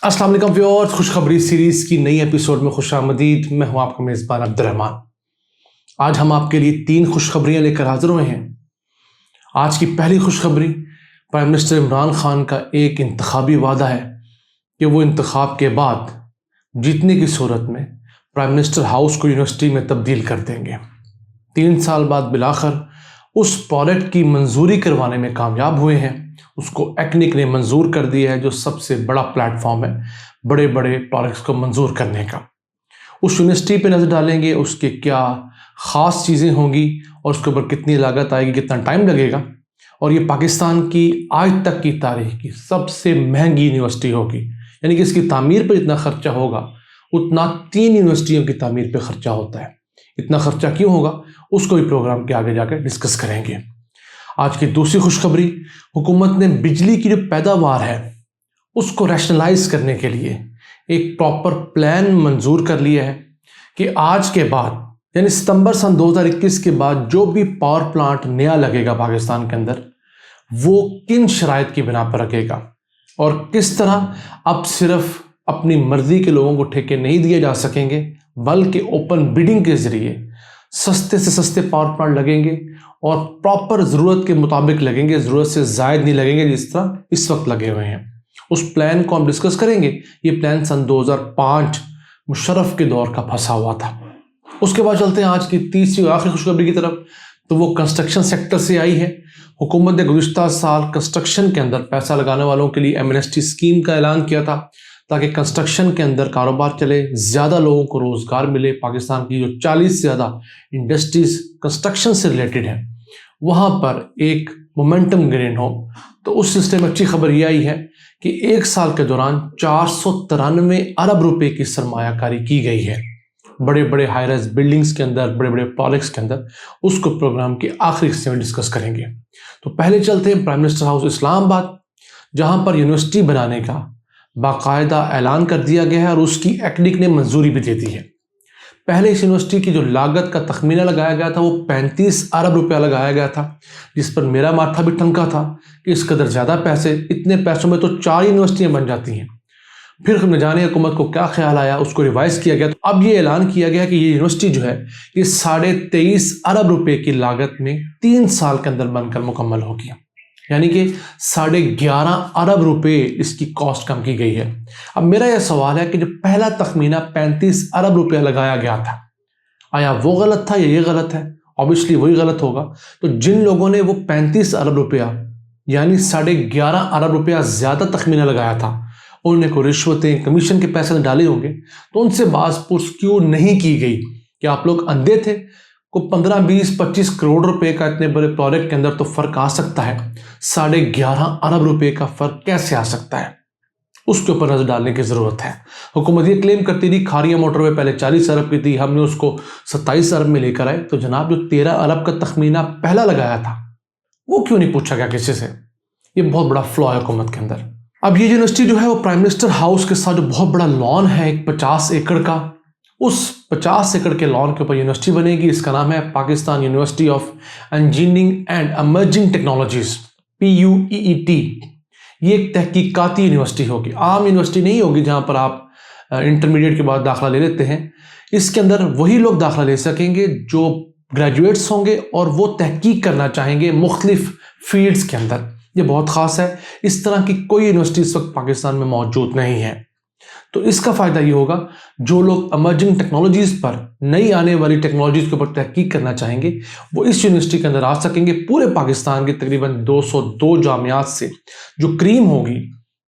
अस्सलाम वालेकुम व्यूअर्स, खुशखबरी सीरीज़ की नई एपिसोड में खुश आमदीद। मैं हूं आपका मेज़बान अब्दुर्रहमान। आज हम आपके लिए 3 खुशखबरियां लेकर हाजिर हुए हैं। आज की पहली खुशखबरी प्राइम मिनिस्टर इमरान खान का एक इंतखाबी वादा है कि वो इंतखाब के बाद जीतने की सूरत में प्राइम मिनिस्टर हाउस को यूनिवर्सिटी में तब्दील कर देंगे। 3 साल बाद बिलाखिर उस प्रोजेक्ट की मंजूरी करवाने में कामयाब हुए हैं। उसको एक्निक ने मंजूर कर दिया है, जो सबसे बड़ा प्लेटफॉर्म है बड़े बड़े प्रोजेक्ट्स को मंजूर करने का। उस यूनिवर्सिटी पे नज़र डालेंगे, उसके क्या ख़ास चीज़ें होंगी और उसके ऊपर कितनी लागत आएगी, कितना टाइम लगेगा। और ये पाकिस्तान की आज तक की तारीख की सबसे महंगी यूनिवर्सिटी होगी, यानी कि इसकी तामीर पर इतना खर्चा होगा उतना 3 यूनिवर्सिटियों की तामीर पर खर्चा होता है। इतना खर्चा क्यों होगा, उसको भी प्रोग्राम के आगे जाकर डिस्कस करेंगे। आज की दूसरी खुशखबरी, हुकूमत ने बिजली की जो पैदावार है उसको रैशनलाइज करने के लिए एक प्रॉपर प्लान मंजूर कर लिया है कि आज के बाद यानी सितंबर सन 2021 के बाद जो भी पावर प्लांट नया लगेगा पाकिस्तान के अंदर, वो किन शराइत की बिना पर लगेगा और किस तरह अब सिर्फ अपनी मर्जी के लोगों को ठेके नहीं दिए जा सकेंगे, बल्कि ओपन बिडिंग के जरिए सस्ते से सस्ते पावर प्लांट लगेंगे और प्रॉपर ज़रूरत के मुताबिक लगेंगे, ज़रूरत से ज़ायद नहीं लगेंगे जिस तरह इस वक्त लगे हुए हैं। उस प्लान को हम डिस्कस करेंगे। ये प्लान सन 2005 मुशर्रफ के दौर का फंसा हुआ था। उसके बाद चलते हैं आज की तीसरी और आखिरी खुशखबरी की तरफ, तो वो कंस्ट्रक्शन सेक्टर से आई है। हुकूमत ने गुज़िश्ता साल कंस्ट्रक्शन के अंदर पैसा लगाने वालों के लिए एमनेस्टी स्कीम का ऐलान किया था, ताकि कंस्ट्रक्शन के अंदर कारोबार चले, ज़्यादा लोगों को रोज़गार मिले। पाकिस्तान की जो 40 से ज़्यादा इंडस्ट्रीज़ कंस्ट्रक्शन से रिलेटेड हैं, वहाँ पर एक मोमेंटम गेन हो। तो उस सिलसिले में अच्छी खबर यह आई है कि 1 साल के दौरान 493 अरब रुपए की सरमायाकारी की गई है बड़े बड़े हाई राइज बिल्डिंग्स के अंदर, बड़े बड़े प्रोजेक्ट्स के अंदर। उसको प्रोग्राम के आखिरी हिस्से में डिस्कस करेंगे। तो पहले चलते हैं प्राइम मिनिस्टर हाउस इस्लामाबाद, जहाँ पर यूनिवर्सिटी बनाने का बाकायदा ऐलान कर दिया गया है और उसकी एक्निक ने मंजूरी भी दे दी है। पहले इस यूनिवर्सिटी की जो लागत का तखमीना लगाया गया था वो 35 अरब रुपया लगाया गया था, जिस पर मेरा माथा भी ठनका था कि इस कदर ज़्यादा पैसे, इतने पैसों में तो 4 यूनिवर्सिटियाँ बन जाती हैं। फिर न जाने हुकूमत को क्या ख्याल आया, उसको रिवाइज़ किया गया। तो अब ये ऐलान किया गया कि ये यूनिवर्सिटी जो है ये 23.5 अरब रुपये की लागत में 3 साल के अंदर बनकर मुकम्मल होगी, यानी कि 11.5 अरब रुपए इसकी कॉस्ट कम की गई है। अब मेरा यह सवाल है कि जो पहला तखमीना 35 अरब रुपया लगाया गया था, आया वो गलत था या ये गलत है? ऑब्वियसली वही गलत होगा। तो जिन लोगों ने वो 35 अरब रुपया यानी 11.5 अरब रुपया ज़्यादा तखमीना लगाया था, उन्होंने कोई रिश्वतें, कमीशन के पैसे डाले होंगे, तो उनसे बात पूछ क्यों नहीं की गई कि आप लोग अंधे थे? को 15, 20, 25 करोड़ रुपए का इतने बड़े प्रोजेक्ट के अंदर तो फर्क आ सकता है, 11.5 अरब रुपए का फर्क कैसे आ सकता है? उसके ऊपर नजर डालने की जरूरत है। हुकूमत ये क्लेम करती थी खारिया मोटरवे पहले 40 अरब की थी, हमने उसको 27 अरब में लेकर आए। तो जनाब, जो 13 अरब का तखमीना पहला लगाया था वो क्यों नहीं पूछा गया किसी से? ये बहुत बड़ा फ्लॉ है हुकूमत के अंदर। अब ये यूनिवर्सिटी जो है वो प्राइम मिनिस्टर हाउस के साथ जो बहुत बड़ा लॉन है, एक 50 एकड़ का, उस 50 एकड़ के लॉन के ऊपर यूनिवर्सिटी बनेगी। इसका नाम है Pakistan university of engineering and emerging technologies, PUEET। ये एक तहकीकाती यूनिवर्सिटी होगी, आम यूनिवर्सिटी नहीं होगी जहां पर आप इंटरमीडिएट के बाद दाखिला ले लेते हैं। इसके अंदर वही लोग दाखिला ले सकेंगे जो ग्रेजुएट्स होंगे और वो तहकीक करना चाहेंगे मुख्तलिफ फील्ड्स के अंदर। ये बहुत ख़ास है, इस तरह की कोई यूनिवर्सिटी इस वक्त पाकिस्तान में मौजूद नहीं है। तो इसका फ़ायदा ये होगा, जो लोग एमर्जिंग टेक्नोलॉजीज़ पर, नई आने वाली टेक्नोलॉजीज़ के ऊपर तहकीक करना चाहेंगे, वो इस यूनिवर्सिटी के अंदर आ सकेंगे। पूरे पाकिस्तान के तकरीबन 202 जामियात से जो क्रीम होगी,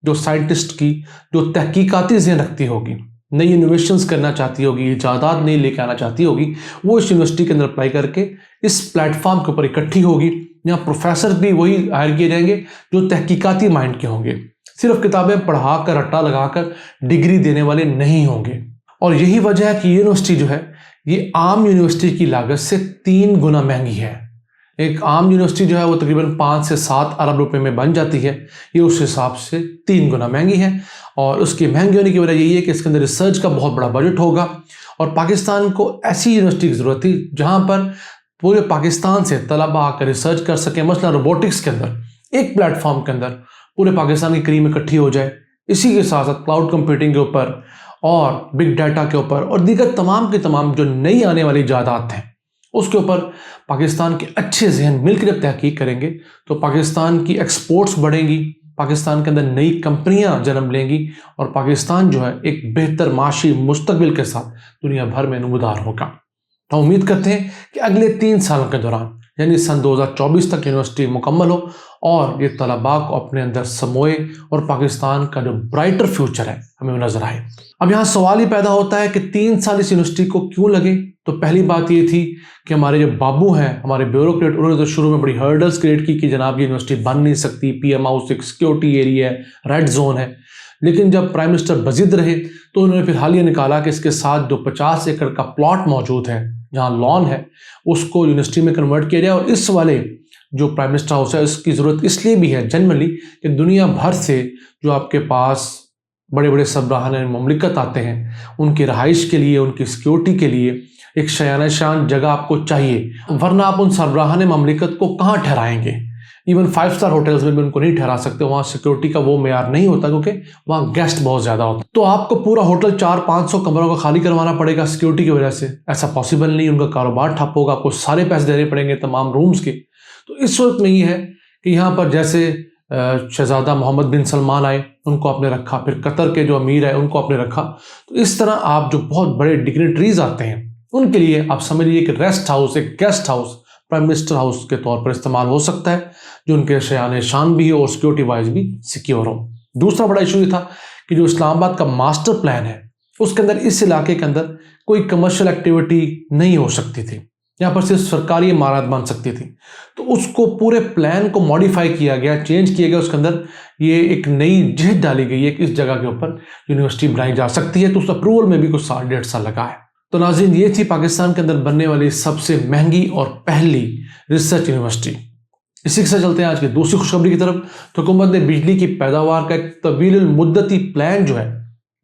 जो साइंटिस्ट की जो तहकीकाती ज़हन रखती होगी, नई इनोवेशंस करना चाहती होगी, इजादात नई लेके आना चाहती होगी, वो इस यूनिवर्सिटी के अंदर अप्लाई करके इस प्लेटफॉर्म के ऊपर इकट्ठी होगी। यहाँ प्रोफेसर भी वही हायर किए जाएंगे जो तहकीकाती माइंड के होंगे, सिर्फ किताबें पढ़ा कर, रट्टा लगाकर डिग्री देने वाले नहीं होंगे। और यही वजह है कि यूनिवर्सिटी जो है ये आम यूनिवर्सिटी की लागत से 3 गुना महंगी है। एक आम यूनिवर्सिटी जो है वो तकरीबन 5 से 7 अरब रुपए में बन जाती है, ये उस हिसाब से 3 गुना महंगी है। और उसकी महंगी होने की वजह यही है कि इसके अंदर रिसर्च का बहुत बड़ा बजट होगा और पाकिस्तान को ऐसी यूनिवर्सिटी की ज़रूरत थी जहाँ पर पूरे पाकिस्तान से तलबा आकर रिसर्च कर सकें। मसला रोबोटिक्स के अंदर एक प्लेटफॉर्म के अंदर पूरे पाकिस्तान की क्रीम इकट्ठी हो जाए, इसी के साथ साथ क्लाउड कंप्यूटिंग के ऊपर और बिग डाटा के ऊपर और दीगर तमाम के तमाम जो नई आने वाली इजादात हैं उसके ऊपर पाकिस्तान के अच्छे जहन मिलकर जब तहकीक करेंगे तो पाकिस्तान की एक्सपोर्ट्स बढ़ेंगी, पाकिस्तान के अंदर नई कंपनियां जन्म लेंगी और पाकिस्तान जो है एक बेहतर माशी मुस्तकबिल के साथ दुनिया भर में नमूदार होगा। तो उम्मीद करते हैं कि अगले 3 सालों के दौरान यानी सन 2024 तक यूनिवर्सिटी मुकम्मल हो और ये तलबा को अपने अंदर समोए और पाकिस्तान का जो ब्राइटर फ्यूचर है हमें वो नजर आए। अब यहाँ सवाल ही पैदा होता है कि 3 साल इस यूनिवर्सिटी को क्यों लगे। तो पहली बात ये थी कि हमारे जो बाबू हैं, हमारे ब्यूरोक्रेट, उन्होंने तो शुरू में बड़ी हर्डल्स क्रिएट की कि जनाब ये यूनिवर्सिटी बन नहीं सकती, PM हाउस एक सिक्योरिटी एरिया है, रेड जोन है। लेकिन जब प्राइम मिनिस्टर बजिद रहे तो उन्होंने फिर हालिया निकाला कि इसके साथ जो 50 एकड़ का प्लॉट मौजूद है जहाँ लॉन है उसको यूनिवर्सिटी में कन्वर्ट किया जाए। और इस वाले जो प्राइम मिनिस्टर हाउस है इसकी ज़रूरत इसलिए भी है जनरली कि दुनिया भर से जो आपके पास बड़े बड़े सरबराहान ममलिकत आते हैं उनकी रहाइश के लिए, उनकी सिक्योरिटी के लिए एक शान शान जगह आपको चाहिए, वरना आप उन सरबराहान ममलिकत को कहाँ ठहराएंगे। इवन 5 स्टार होटल्स में भी उनको नहीं ठहरा सकते, वहाँ सिक्योरिटी का वो मेयार नहीं होता क्योंकि वहाँ गेस्ट बहुत ज़्यादा होता है। तो आपको पूरा होटल 400-500 कमरों का खाली करवाना पड़ेगा सिक्योरिटी की वजह से, ऐसा पॉसिबल नहीं। उनका कारोबार ठप होगा, आपको सारे पैसे देने पड़ेंगे तमाम रूम्स के। तो इस वक्त में ये है कि यहाँ पर जैसे शहजादा मोहम्मद बिन सलमान आए उनको आपने रखा, फिर कतर के जो अमीर है उनको आपने रखा। तो इस तरह आप जो बहुत बड़े डिग्निटरीज आते हैं उनके लिए आप समझिए कि रेस्ट हाउस, एक guest house prime minister house के तौर पर इस्तेमाल हो सकता है जो उनके शान शान भी हो और सिक्योरिटी वाइज भी सिक्योर हो। दूसरा बड़ा इशू ये था कि जो इस्लामाबाद का मास्टर प्लान है उसके अंदर इस इलाके के अंदर कोई कमर्शियल एक्टिविटी नहीं हो सकती थी, यहाँ पर सिर्फ सरकारी इमारत बन सकती थी। तो उसको पूरे प्लान को मॉडिफाई किया गया, चेंज किया गया, उसके अंदर ये एक नई जिहद डाली गई है कि इस जगह के ऊपर यूनिवर्सिटी बनाई जा सकती है। तो उस अप्रूवल में भी कुछ 1.5 साल लगा है। तो नाज़रीन ये थी पाकिस्तान के अंदर बनने वाली सबसे महंगी और पहली रिसर्च यूनिवर्सिटी। इसी के साथ चलते हैं आज की दूसरी खुशखबरी की तरफ। तो हुकूमत ने बिजली की पैदावार का एक तवील मुद्दती प्लान जो है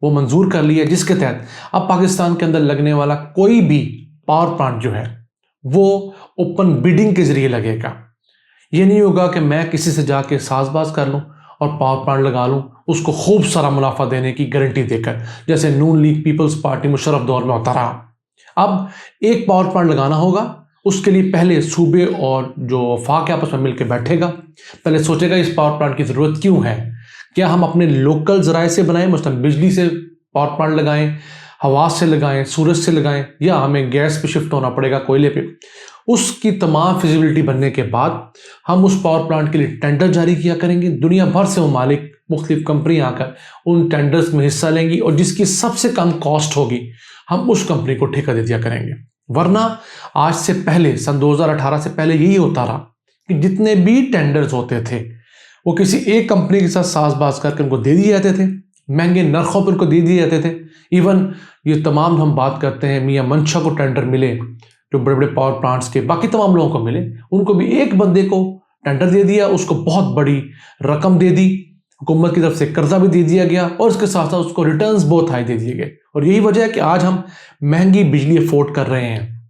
वो मंजूर कर लिया है, जिसके तहत अब पाकिस्तान के अंदर लगने वाला कोई भी पावर प्लांट जो है वो ओपन बिडिंग के जरिए लगेगा। ये नहीं होगा कि मैं किसी से जाके साजबाज कर लूँ और पावर प्लांट लगा लूँ उसको खूब सारा मुनाफा देने की गारंटी देकर, जैसे नून लीग पीपल्स पार्टी मुशर्रफ दौर में होता रहा। अब एक पावर प्लांट लगाना होगा, उसके लिए पहले सूबे और जो वफाक है आपस में मिलकर बैठेगा, पहले सोचेगा इस पावर प्लांट की ज़रूरत क्यों है, क्या हम अपने लोकल ज़राए से बनाएं, मतलब बिजली से पावर प्लांट लगाएं, हवा से लगाएं, सूरज से लगाएं, या हमें गैस पे शिफ्ट होना पड़ेगा, कोयले पे। उसकी तमाम फिजिबिलिटी बनने के बाद हम उस पावर प्लांट के लिए टेंडर जारी किया करेंगे। दुनिया भर से ममालिक मुख्तलिफ कंपनियाँ आकर उन टेंडर्स में हिस्सा लेंगी और जिसकी सबसे कम कॉस्ट होगी हम उस कंपनी को ठेका दे दिया करेंगे। वरना आज से पहले सन 2018 से पहले यही होता रहा कि जितने भी टेंडर्स होते थे वो किसी एक कंपनी के साथ साजबाज करके उनको दे दिए जाते थे, महंगे नरखों पर उनको दे दिए जाते थे। इवन ये तमाम हम बात करते हैं मियाँ मंशा को टेंडर मिले जो बड़े बड़े पावर प्लांट्स के, बाकी तमाम लोगों को मिले, उनको भी एक बंदे को टेंडर दे दिया, उसको बहुत बड़ी रकम दे दी, हुकूमत की तरफ से कर्जा भी दे दिया गया और इसके साथ साथ उसको रिटर्न्स बहुत हाई दे दिए गए। और यही वजह है कि आज हम महंगी बिजली अफोर्ड कर रहे हैं।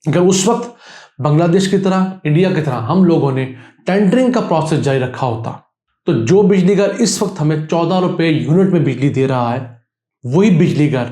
अगर उस वक्त बांग्लादेश की तरह, इंडिया की तरह हम लोगों ने टेंडरिंग का प्रोसेस जारी रखा होता तो जो बिजली घर इस वक्त हमें 14 रुपये यूनिट में बिजली दे रहा है, वही बिजली घर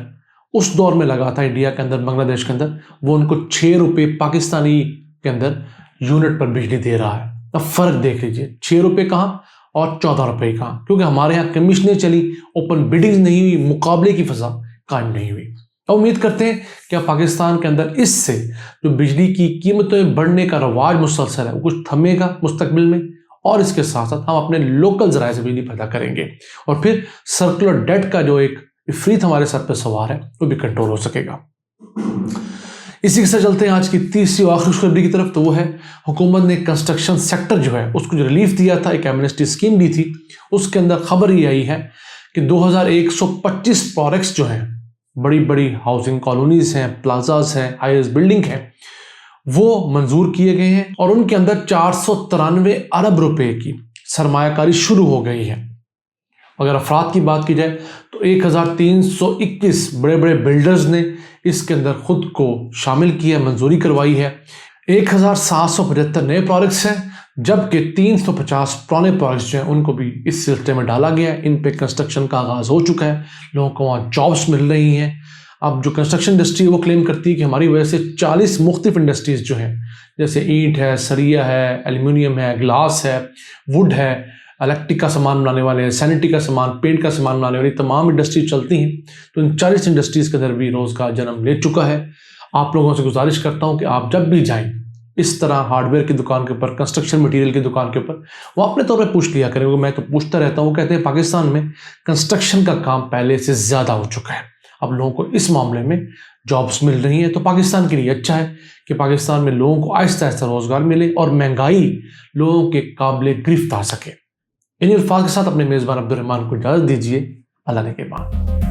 उस दौर में लगा था इंडिया के अंदर, बांग्लादेश के अंदर, वो उनको 6 रुपये पाकिस्तानी के अंदर यूनिट पर बिजली दे रहा है। अब फर्क देख लीजिए, 6 रुपये कहाँ और 14 रुपये कहाँ, क्योंकि हमारे यहाँ कमीशनें चली, ओपन बिडिंग नहीं हुई, मुकाबले की फजा कायम नहीं हुई। तो उम्मीद करते हैं कि पाकिस्तान के अंदर इससे जो बिजली की कीमतें बढ़ने का रवाज मुसलसल है वो कुछ थमेगा मुस्तकबिल में, और इसके साथ साथ हम अपने लोकल जराए से बिजली पैदा करेंगे और फिर सर्कुलर डेट का जो एक इफरीत हमारे सर पर सवार है वो भी कंट्रोल हो सकेगा। इसी के साथ चलते हैं आज की तीसरी और आखिरी खुशखबरी की तरफ। तो वो है हुकूमत ने कंस्ट्रक्शन सेक्टर जो है उसको जो रिलीफ दिया था, एक एमनेस्टी स्कीम दी थी, उसके अंदर खबर ये आई है कि 2125 प्रोजेक्ट्स जो हैं, बड़ी बड़ी हाउसिंग कॉलोनीज हैं, प्लाजाज हैं, हाईएस बिल्डिंग हैं, वो मंजूर किए गए हैं और उनके अंदर 493 अरब रुपए की सरमायाकारी शुरू हो गई है। अगर अफराद की बात की जाए तो 1321 बड़े बड़े बिल्डर्स ने इसके अंदर खुद को शामिल किया, मंजूरी करवाई है। 1775 नए प्रोजेक्ट्स हैं जबकि 350 पुराने प्रोजेक्ट्स जो हैं उनको भी इस सिलसिले में डाला गया है। इन पे कंस्ट्रक्शन का आगाज़ हो चुका है, लोगों को वहाँ जॉब्स मिल रही हैं। अब जो कंस्ट्रक्शन इंडस्ट्री है वो क्लेम करती है कि हमारी वजह से 40 मुख्तलिफ इंडस्ट्रीज़ जो हैं, जैसे ईंट है, सरिया है, एल्यूमिनियम है, ग्लास है, वुड है, इलेक्ट्रिक का सामान बनाने वाले, सैनिटरी का सामान, पेंट का सामान बनाने वाली तमाम इंडस्ट्री चलती हैं। तो इन 40 इंडस्ट्रीज़ के अंदर भी रोज़गार जन्म ले चुका है। आप लोगों से गुजारिश करता हूँ कि आप जब भी जाएं इस तरह हार्डवेयर की दुकान के ऊपर, कंस्ट्रक्शन मटेरियल की दुकान के ऊपर, वो अपने तौर पे पूछ लिया करें, क्योंकि मैं तो पूछता रहता हूँ। वो कहते हैं पाकिस्तान में कंस्ट्रक्शन का काम पहले से ज़्यादा हो चुका है, अब लोगों को इस मामले में जॉब्स मिल रही हैं। तो पाकिस्तान के लिए अच्छा है कि पाकिस्तान में लोगों को आहिस्ता आहिस्ता रोज़गार मिले और महंगाई लोगों के काबिल गिरफ्त आ सके। इन अल्फाज के साथ अपने मेज़बान अब्दुल रहमान को इजाज़त दीजिए। अल्लाह ने के बाद।